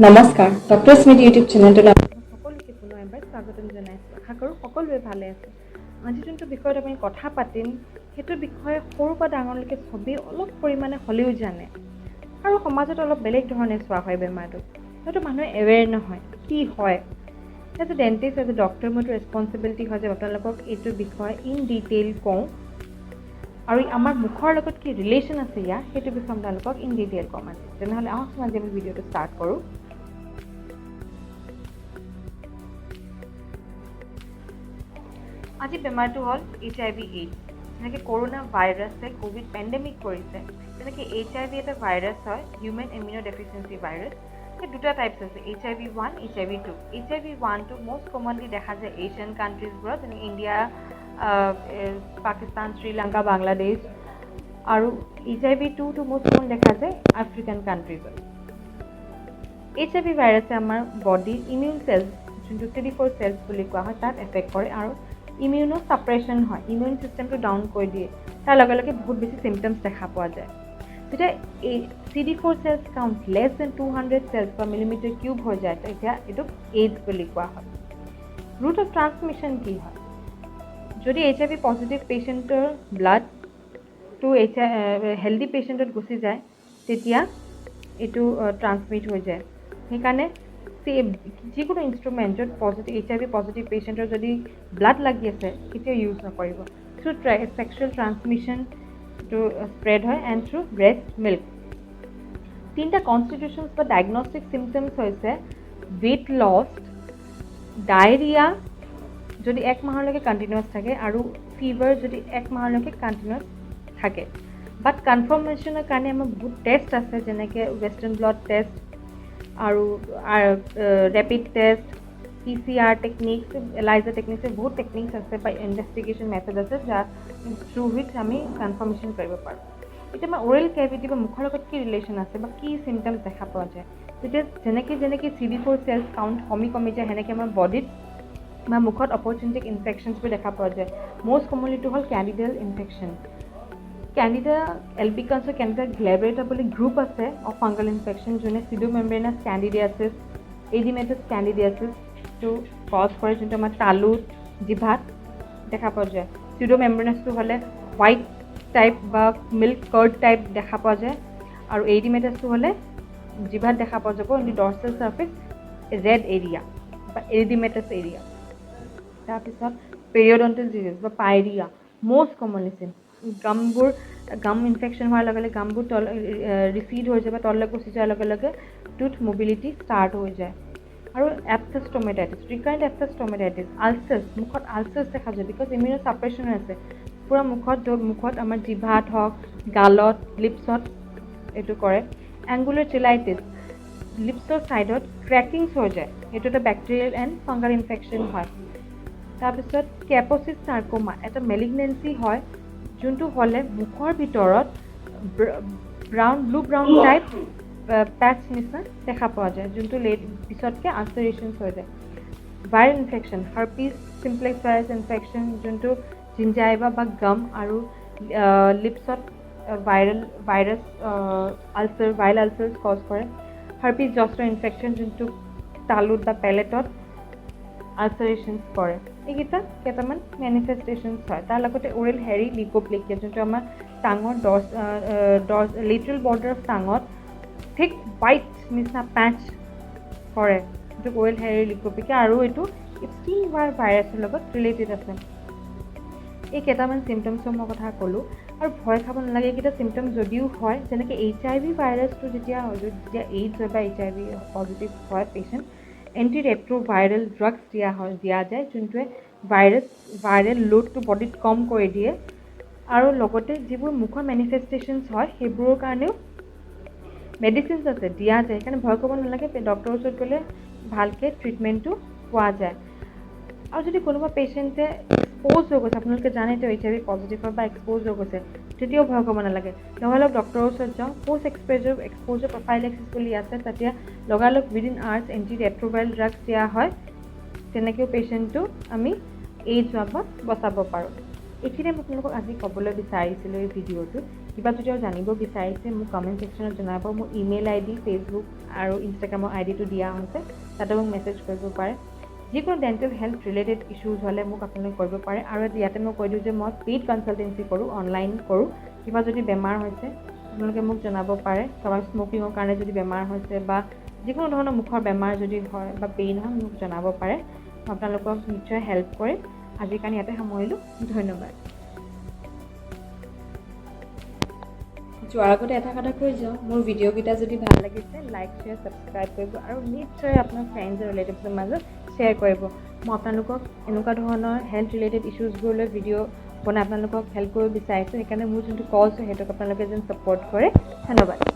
নমস্কাৰ doctor Smith YouTube চেনেলটোলৈ সকলোকে পুনৰ এবাৰ স্বাগতম জনাইছোঁ। আশা কৰোঁ সকলোৱে ভালে আছে। আজি যোনটো বিষয়ত আমি কথা পাতিম সেইটো বিষয়ে সৰুৰ পৰা ডাঙৰলৈকে চবেই অলপ পৰিমাণে হ'লেও জানে আৰু সমাজত অলপ বেলেগ ধৰণে চোৱা হয় বেমাৰটো। হয়তো মানুহে এৱেৰ নহয় কি হয়। As a dentist as a doctor মোৰতো ৰেচপনচিবিলিটি হয় যে আপোনালোকক এইটো বিষয়ে ইন ডিটেইল কওঁ আৰু আমাৰ মুখৰ লগত কি ৰিলেশ্যন আছে ইয়াৰ সেইটো বিষয়ে আপোনালোকক ইন ডিটেইল ক'ম আজি। তেনেহ'লে আহকচোন আজি আমি ভিডিঅ'টো ষ্টাৰ্ট কৰোঁ। আজি বেমাৰটো হ'ল HIV/AIDS। যেনেকৈ কৰোণা ভাইৰাছে কোভিড পেণ্ডেমিক কৰিছে, তেনেকৈ HIV এটা ভাইৰাছ হয়, হিউমেন ইমিউনো ডেফিচিয়েঞ্চি ভাইৰাছ। সেই দুটা টাইপছ আছে, HIV-1, HIV-2। HIV-1টো মষ্ট কমনলি দেখা যায় এছিয়ান কাণ্ট্ৰিজবোৰত, যেনে ইণ্ডিয়া, পাকিস্তান, শ্ৰীলংকা, বাংলাদেশ, আৰু HIV-2টো মষ্ট কমন দেখা যায় আফ্ৰিকান কাণ্ট্ৰিজত। HIV ভাইৰাছে আমাৰ বডিৰ ইমিউন চেলছ, যোনটো CD4 চেলছ বুলি কোৱা হয়, তাক এফেক্ট কৰে আৰু ইমিউনো ছাপ্ৰেশ্যন হয়, ইমিউন ছিষ্টেমটো ডাউন কৰি দিয়ে। তাৰ লগে লগে বহুত বেছি চিমটমছ দেখা পোৱা যায়। যেতিয়া এই CD4 cells count less than 200 cells per millimetre cube হৈ যায়, তেতিয়া এইটোক AIDS বুলি কোৱা হয়। ৰুট অফ ট্ৰান্সমিশ্যন কি হয়? যদি HIV পজিটিভ পেচেণ্টৰ ব্লাডটো হেল্ডি পেচেণ্টত গুচি যায়, তেতিয়া এইটো ট্ৰান্সমিট হৈ যায়। সেইকাৰণে যিকোনো ইনষ্ট্ৰুমেণ্ট য'ত HIV পজিটিভ পেচেণ্টৰ যদি ব্লাড লাগি আছে কেতিয়াও ইউজ নকৰিব। থ্ৰু ছেক্সুৱেল ট্ৰান্সমিশ্যনটো স্প্ৰেড হয় এণ্ড থ্ৰু ব্ৰেষ্ট মিল্ক। তিনিটা কনষ্টিটিউশ্যনছ বা ডায়েগনষ্টিক চিমটমছ হৈছে ৱেইট লছ, ডায়েৰিয়া যদি 1 মাহলৈকে কণ্টিনিউৱাছ থাকে, আৰু ফিভাৰ যদি 1 মাহলৈকে কণ্টিনিউৱাছ থাকে। বাট কনফাৰ্মেশ্যনৰ কাৰণে আমাৰ বহুত টেষ্ট আছে, যেনেকৈ ৱেষ্টাৰ্ণ ব্লড টেষ্ট আৰু rapid test, PCR techniques, ELISA techniques, বহুত টেকনিক্স আছে বা ইনভেষ্টিগেশ্যন মেথড আছে যাৰ থ্ৰু হুইচ আমি কনফাৰ্মেশ্যন কৰিব পাৰোঁ। এতিয়া আমাৰ অৰেল কেভিটি বা মুখৰ লগত কি ৰিলেশ্যন আছে বা কি চিমটমছ দেখা পোৱা যায়, তেতিয়া যেনেকৈ CD4 চেলছ কাউণ্ট কমি যায়, সেনেকৈ আমাৰ বডিত বা মুখত অপৰচুনিটিক ইনফেকশ্যনছবোৰ দেখা পোৱা যায়। মষ্ট কমনলিটো হ'ল কেণ্ডিডিয়েল ইনফেকশ্যন। কেণ্ডিডা এলবিকাছ আৰু কেণ্ডিডা গ্লেব্ৰেটা বুলি গ্ৰুপ আছে অফ ফাংগাল ইনফেকশ্যন, যোনে চিডোমেম্ব্ৰেনাছ কেণ্ডিডিয়াচিছ, এডিমেটাছ কেণ্ডিডিয়াচিছটো কজ কৰে, যোনটো আমাৰ তালুত, জিভাত দেখা পোৱা যায়। চিডোমেম্ব্ৰেনাছটো হ'লে হোৱাইট টাইপ বা মিল্ক কাৰ্ড টাইপ দেখা পোৱা যায়, আৰু এডিমেটাছটো হ'লে জিভাত দেখা পোৱা যাব in the dorsal surface red area বা এডিমেটাছ এৰিয়া। তাৰপিছত পেৰিয়ডণ্টেল ডিজিজ বা পাইৰিয়া মষ্ট কমনলি চিন। গাম ইনফেকশ্যন হোৱাৰ লগে লগে গামবোৰ ৰিচিড হৈ যায় বা তললৈ গুচি যোৱাৰ লগে লগে টুথ মবিলিটি ষ্টাৰ্ট হৈ যায়। আৰু এপথাছ ষ্টমেটাইটিছ, ৰিকাৰেণ্ট এপথাছ ষ্টমেটাইটিছ, আলচাৰ্ছ, মুখত আলচাৰ্ছ দেখা যায় বিকজ ইমিউনো ছাপ্ৰেশ্যন আছে পূৰা মুখত আমাৰ জিভাত হওক, গালত, লিপছত এইটো কৰে। এংগুলাৰ চিলাইটিছ, লিপছৰ ছাইডত ক্ৰেকিংছ হৈ যায়, এইটো এটা বেক্টেৰিয়েল এণ্ড ফাংগাল ইনফেকশ্যন হয়। তাৰপিছত কেপচিছ চাৰ্কোমা, এটা মেলিগনেঞ্চি হয়, যোনটো হ'লে মুখৰ ভিতৰত ব্লু ব্ৰাউন টাইপ পেটছ নিচিনা দেখা পোৱা যায়, যোনটো পিছতকৈ আলচাৰেশ্যনছ হৈ যায়। Viral infection, herpes simplex virus infection, যোনটো জিঞ্জাইভা বা গাম আৰু লিপছত ভাইৰেল আলচাৰ্ছ কজ কৰে। হাৰ্পিছ জষ্টাৰ ইনফেকশ্যন, যোনটো তালুত বা পেলেটত আলচাৰেশ্যনছ কৰে। এইকেইটা কেইটামান মেনিফেষ্টেশ্যনছ হয়। তাৰ লগতে অৰেল হেৰি লিকোপ্লেকিয়া, যোনটো আমাৰ টাঙৰ লিটাৰেল বৰ্ডাৰ অফ টাঙত থিক হোৱাইট নিচিনা পেচ কৰে, যোনটো অৰেল হেৰি লিকোপ্লেকিয়া, আৰু এইটো এপষ্টিন বাৰ ভাইৰাছৰ লগত ৰিলেটেড আছে। এই কেইটামান চিমটমছৰ মই কথা ক'লোঁ, আৰু ভয় খাব নালাগে। এইকেইটা চিমটমছ যদিও হয়, যেনেকৈ HIV ভাইৰাছটো যেতিয়া AIDS হয় বা HIV পজিটিভ হয় পেচেণ্ট, এণ্টি ৰেট্ৰ'ভাইৰেল ড্ৰাগছ দিয়া যায়, যোনটোৱে ভাইৰেল লোডটো বডিত কম কৰি দিয়ে, আৰু লগতে যিবোৰ মুখৰ মেনিফেষ্টেশ্যনছ হয় সেইবোৰৰ কাৰণেও মেডিচিনছ আছে দিয়া যায়। সেইকাৰণে ভয় কৰিব নালাগে, ডক্টৰৰ ওচৰত গ'লে ভালকৈ ট্ৰিটমেণ্টটো পোৱা যায়। আৰু যদি কোনোবা পেচেণ্টে এক্সপ'জ হৈ গৈছে, আপোনালোকে জানে তেওঁ HIV পজিটিভ হয় বা এক্সপ'জ হৈ গৈছে, তেতিয়াও ভয় কৰিব নালাগে, লগালগ ডক্টৰৰ ওচৰত যাওঁ। পষ্ট এক্সপ'জাৰ প্ৰফাইলেক্সিছ বুলি আছে, তেতিয়া লগালগ within hours anti retroviral drugs দিয়া হয়। তেনেকৈও পেচেণ্টটো আমি AIDS হোৱাৰ পৰা বচাব পাৰোঁ। এইখিনিয়ে মই আপোনালোকক আজি ক'বলৈ বিচাৰিছিলোঁ এই ভিডিঅ'টোত কিবা যদি আৰু জানিব বিচাৰিছে মোক কমেণ্ট ছেকশ্যনত জনাব। মোৰ ইমেইল আই ডি, ফেচবুক আৰু ইনষ্টাগ্ৰামৰ আই ডিটো দিয়া হৈছে, তাতে মোক মেছেজ কৰিব পাৰে। যিকোনো ডেণ্টেল হেল্থ ৰিলেটেড ইছ্যুজ হ'লে মোক আপোনালোকে কৰিব পাৰে। আৰু ইয়াতে মই কৈ দিওঁ যে মই পেইড কনচালটেঞ্চি কৰোঁ, অনলাইন কৰোঁ। কিবা যদি বেমাৰ হৈছে আপোনালোকে মোক জনাব পাৰে। কাৰোবাৰ স্মকিঙৰ কাৰণে যদি বেমাৰ হৈছে বা যিকোনো ধৰণৰ মুখৰ বেমাৰ যদি হয় বা পেইন হয় মোক জনাব পাৰে। মই আপোনালোকক নিশ্চয় হেল্প কৰিম। আজিৰ কাৰণে ইয়াতে সামৰিলোঁ। ধন্যবাদ। যোৱাৰ আগতে এটা কথা কৈ যাওঁ, মোৰ ভিডিঅ'কেইটা যদি ভাল লাগিছে লাইক, শ্বেয়াৰ, ছাবস্ক্ৰাইব কৰিব আৰু নিশ্চয় আপোনাৰ ফ্ৰেণ্ডছ আৰু ৰিলেটিভছৰ মাজত শ্বেয়াৰ কৰিব। মই আপোনালোকক এনেকুৱা ধৰণৰ হেল্থ ৰিলেটেড ইছ্যুজবোৰলৈ ভিডিঅ' বনাই আপোনালোকক হেল্প কৰিব বিচাৰিছোঁ। সেইকাৰণে মোৰ যোনটো কজ হয় সেইটোক আপোনালোকে যেন ছাপোৰ্ট কৰে। ধন্যবাদ।